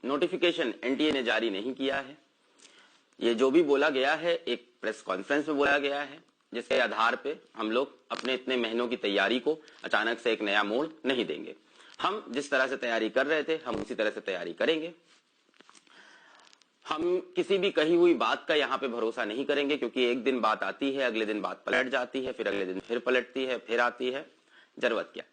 Notification NTA ने जारी नहीं किया है। ये जो भी बोला गया है एक प्रेस कॉन्फ्रेंस में बोला गया है, जिसके आधार पे हम लोग अपने इतने महीनों की तैयारी को अचानक से एक नया मोड़ नहीं देंगे। हम जिस तरह से तैयारी कर रहे थे हम उसी तरह से तैयारी करेंगे। हम किसी भी कही हुई बात का यहाँ पे भरोसा नहीं करेंगे, क्योंकि एक दिन बात आती है, अगले दिन बात पलट जाती है, फिर अगले दिन फिर पलटती है, फिर आती है। जरूरत क्या?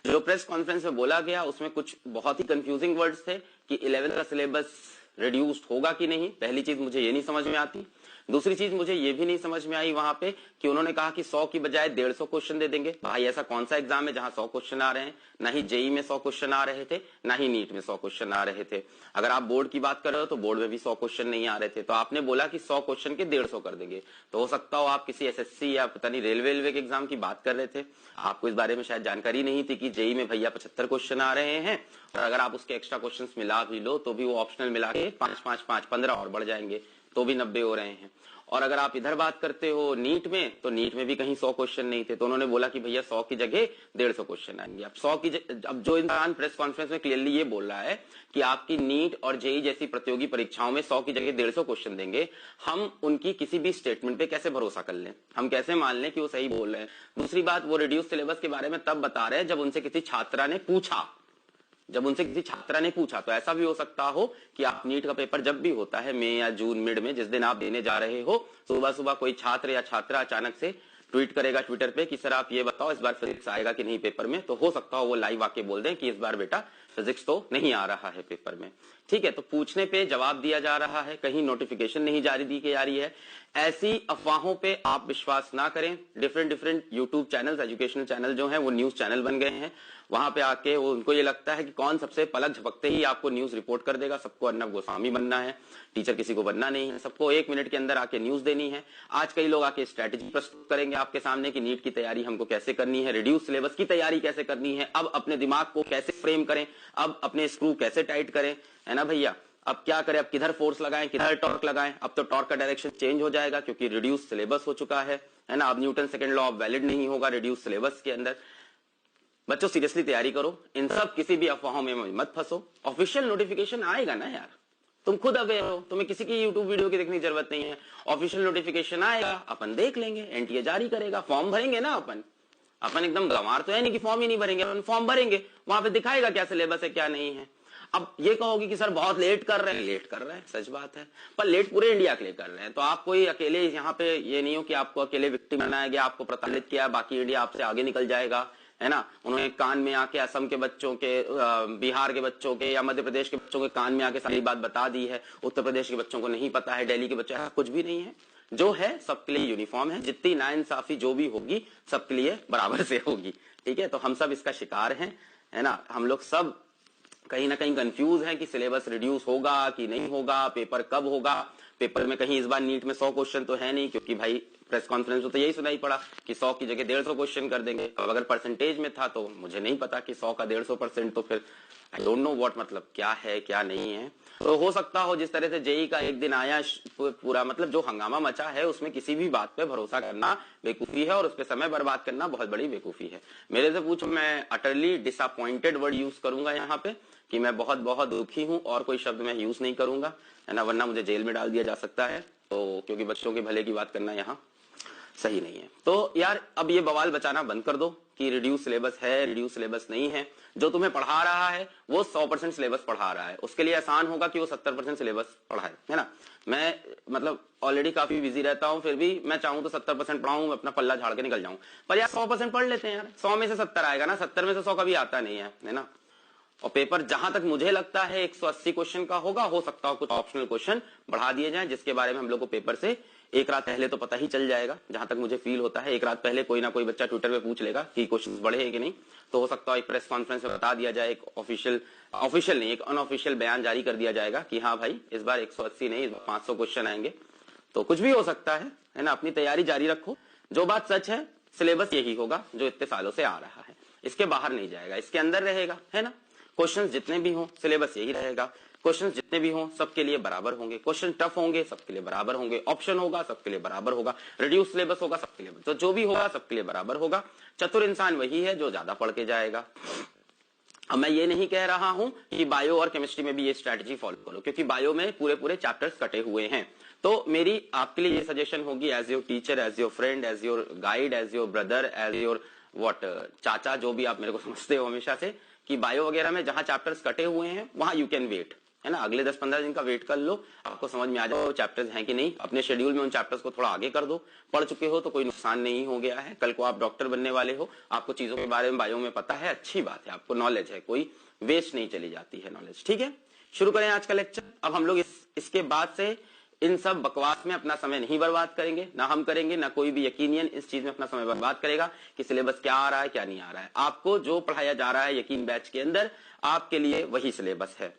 जो प्रेस कॉन्फ्रेंस में बोला गया उसमें कुछ बहुत ही कंफ्यूजिंग वर्ड्स थे कि 11th का सिलेबस रिड्यूस्ड होगा कि नहीं। पहली चीज मुझे ये नहीं समझ में आती। दूसरी चीज मुझे ये भी नहीं समझ में आई वहां पे कि उन्होंने कहा कि 100 की बजाय 150 क्वेश्चन दे देंगे। भाई ऐसा कौन सा एग्जाम है जहां 100 क्वेश्चन आ रहे हैं? ना ही जेई में 100 क्वेश्चन आ रहे थे, ना ही नीट में 100 क्वेश्चन आ रहे थे। अगर आप बोर्ड की बात कर रहे हो तो बोर्ड में भी 100 क्वेश्चन नहीं आ रहे थे। तो आपने बोला कि 100 क्वेश्चन के 150 कर देंगे। तो हो सकता हो आप किसी एसएससी या पता नहीं रेलवे के एग्जाम की बात कर रहे थे। आपको इस बारे में शायद जानकारी नहीं थी कि जेई में भैया 75 क्वेश्चन आ रहे हैं, और अगर आप उसके एक्स्ट्रा क्वेश्चन मिला भी लो तो भी वो ऑप्शनल मिला के 5 5 5 15 और बढ़ जाएंगे, तो भी 90 हो रहे हैं। और अगर आप इधर बात करते हो नीट में, तो नीट में भी कहीं 100 क्वेश्चन नहीं थे। तो उन्होंने बोला कि भैया 100 की जगह 150 क्वेश्चन आएंगे। अब जो इंसान प्रेस कॉन्फ्रेंस में क्लियरली ये बोल रहा है कि आपकी नीट और जेई जैसी प्रतियोगी परीक्षाओं में 100 की जगह 150 क्वेश्चन देंगे, हम उनकी किसी भी स्टेटमेंट पे कैसे भरोसा कर लें? हम कैसे मान लें कि वो सही बोल रहे हैं? दूसरी बात, वो रिड्यूस सिलेबस के बारे में तब बता रहे हैं जब उनसे किसी छात्रा ने पूछा। तो ऐसा भी हो सकता हो कि आप नीट का पेपर जब भी होता है मई या जून मिड में, जिस दिन आप देने जा रहे हो, सुबह सुबह कोई छात्र या छात्रा अचानक से ट्वीट करेगा ट्विटर पे कि सर आप ये बताओ इस बार फिजिक्स आएगा कि नहीं पेपर में। तो हो सकता हो वो लाइव आके बोल दें कि इस बार बेटा फिजिक्स तो नहीं आ रहा है पेपर में। ठीक है, तो पूछने पे जवाब दिया जा रहा है, कहीं नोटिफिकेशन नहीं जारी दी जा रही है। ऐसी अफवाहों पे आप विश्वास ना करें। Different YouTube channel, educational channel जो है वो न्यूज चैनल बन गए हैं। वहां पे आके उनको ये लगता है कि कौन सबसे पलक झपकते ही आपको न्यूज रिपोर्ट कर देगा। सबको अर्नब गोस्वामी बनना है, टीचर किसी को बनना नहीं है। सबको 1 मिनट के अंदर आके न्यूज देनी है। आज कई लोग आके स्ट्रेटेजी प्रस्तुत करेंगे आपके सामने कि नीट की तैयारी हमको कैसे करनी है, रिड्यूस सिलेबस की तैयारी कैसे करनी है, अब अपने दिमाग को कैसे फ्रेम करें, अब अपने स्क्रू कैसे टाइट करें, है ना भैया। अब क्या करें, अब किधर फोर्स लगाएं, किधर टॉर्क लगाएं। अब तो टॉर्क का डायरेक्शन चेंज हो जाएगा क्योंकि रिड्यूस सिलेबस हो चुका है ना। अब न्यूटन सेकंड लॉ वैलिड नहीं होगा रिड्यूस सिलेबस के अंदर। बच्चों सीरियसली तैयारी करो, इन सब किसी भी अफवाहों में मत फंसो। ऑफिशियल नोटिफिकेशन आएगा ना यार, तुम खुद अवेयर हो, तुम्हें किसी की यूट्यूब वीडियो की देखने की जरूरत नहीं है। ऑफिशियल नोटिफिकेशन आएगा, अपन देख लेंगे, एनटीए जारी करेगा, फॉर्म भरेंगे ना अपन एकदम गंवार तो है नहीं कि फॉर्म ही नहीं भरेंगे, अपन फॉर्म भरेंगे, वहां पे दिखाएगा क्या सिलेबस है क्या नहीं है। अब ये कहोगे कि सर बहुत लेट कर रहे हैं, सच बात है, पर लेट पूरे इंडिया के लिए कर रहे हैं। तो आप कोई अकेले यहाँ पे ये नहीं हो कि आपको अकेले विक्टिम बनाया गया, आपको प्रताड़ित किया, बाकी इंडिया आपसे आगे निकल जाएगा, है ना। उन्होंने कान में आके असम के बच्चों के, बिहार के बच्चों के या मध्य प्रदेश के बच्चों के कान में आके सारी बात बता दी है। उत्तर प्रदेश के बच्चों को नहीं पता है, दिल्ली के बच्चे, कुछ भी नहीं है। जो है सबके लिए यूनिफॉर्म है। जितनी नाइंसाफी जो भी होगी सबके लिए बराबर से होगी। ठीक है, तो हम सब इसका शिकार हैं, है ना। हम लोग सब कहीं ना कहीं कंफ्यूज है कि सिलेबस रिड्यूस होगा कि नहीं होगा, पेपर कब होगा। पेपर में कहीं इस बार नीट में 100 क्वेश्चन तो है नहीं, क्योंकि भाई प्रेस कॉन्फ्रेंस में तो यही सुनाई पड़ा कि 100 की जगह 150 क्वेश्चन कर देंगे। अब अगर परसेंटेज में था तो मुझे नहीं पता कि 100 का 150%, तो फिर आई डोंट नो व्हाट, मतलब क्या है क्या नहीं है। तो हो सकता हो जिस तरह से जेई का एक दिन आया पूरा, मतलब जो हंगामा मचा है उसमें किसी भी बात पे भरोसा करना बेवकूफी है, और उस पर समय बर्बाद करना बहुत बड़ी बेवकूफी है। मेरे से पूछो, मैं अटरली डिसअपॉइंटेड वर्ड यूज करूंगा यहाँ पे कि मैं बहुत बहुत दुखी हूं, और कोई शब्द मैं यूज नहीं करूंगा, है ना, वरना मुझे जेल में डाल दिया जा सकता है। तो क्योंकि बच्चों के भले की बात करना यहाँ सही नहीं है। तो यार अब ये बवाल बचाना बंद कर दो कि रिड्यूस सिलेबस है, रिड्यूस सिलेबस नहीं है। जो तुम्हें पढ़ा रहा है वो 100% सिलेबस पढ़ा रहा है, उसके लिए आसान होगा कि वो 70% सिलेबस पढ़ाए, है ना। मैं मतलब ऑलरेडी काफी बिजी रहता हूं, फिर भी मैं चाहूं तो 70% पढ़ाऊं, अपना पल्ला झाड़ के निकल जाऊं। पर यार 100% पढ़ लेते हैं यार, 100 में से 70 आएगा ना, 70 में से 100 कभी आता नहीं है ना। और पेपर जहां तक मुझे लगता है 180 क्वेश्चन का होगा। हो सकता हो कुछ ऑप्शनल क्वेश्चन बढ़ा दिए जाएं, जिसके बारे में हम लोग को पेपर से एक रात पहले तो पता ही चल जाएगा। जहां तक मुझे फील होता है एक रात पहले कोई ना कोई बच्चा ट्विटर पे पूछ लेगा कि क्वेश्चंस बढ़े हैं कि नहीं। तो हो सकता है एक प्रेस कॉन्फ्रेंस में बता दिया जाए, एक ऑफिशियल नहीं, एक अनऑफिशियल बयान जारी कर दिया जाएगा कि हाँ भाई इस बार 180 नहीं, इस बार 500 क्वेश्चन आएंगे। तो कुछ भी हो सकता है ना। अपनी तैयारी जारी रखो। जो बात सच है, सिलेबस यही होगा जो इतने सालों से आ रहा है, इसके बाहर नहीं जाएगा, इसके अंदर रहेगा, है ना। क्वेश्चंस जितने भी हों सिलेबस यही रहेगा। क्वेश्चंस जितने भी हों सबके लिए बराबर होंगे। क्वेश्चन टफ होंगे सबके लिए बराबर होंगे। ऑप्शन होगा सबके लिए बराबर होगा। रिड्यूस सिलेबस होगा सबके लिए, तो जो भी होगा सबके लिए बराबर होगा। चतुर इंसान वही है जो ज्यादा पढ़ के जाएगा। अब मैं ये नहीं कह रहा हूं कि बायो और केमिस्ट्री में भी ये स्ट्रैटेजी फॉलो करो, क्योंकि बायो में पूरे पूरे चैप्टर्स कटे हुए हैं। तो मेरी आपके लिए ये सजेशन होगी, as your teacher, as your friend, as your guide, as your brother, as your चाचा, जो भी आप मेरे को समझते हो हमेशा से, कि बायो वगैरह में जहां चैप्टर्स कटे हुए हैं वहां यू कैन वेट, है ना, अगले 10-15 दिन का वेट कर लो, आपको समझ में आ जाओ चैप्टर्स हैं कि नहीं। अपने शेड्यूल में उन चैप्टर्स को थोड़ा आगे कर दो, पढ़ चुके हो तो कोई नुकसान नहीं हो गया है। कल को आप डॉक्टर बनने वाले हो, आपको चीजों के बारे में बायो में पता है, अच्छी बात है, आपको नॉलेज है, कोई वेस्ट नहीं चली जाती है नॉलेज। ठीक है, शुरू करें आज का लेक्चर। अब हम लोग इसके बाद से इन सब बकवास में अपना समय नहीं बर्बाद करेंगे, ना हम करेंगे, ना कोई भी यकीनियन इस चीज में अपना समय बर्बाद करेगा कि सिलेबस क्या आ रहा है क्या नहीं आ रहा है। आपको जो पढ़ाया जा रहा है यकीन बैच के अंदर, आपके लिए वही सिलेबस है।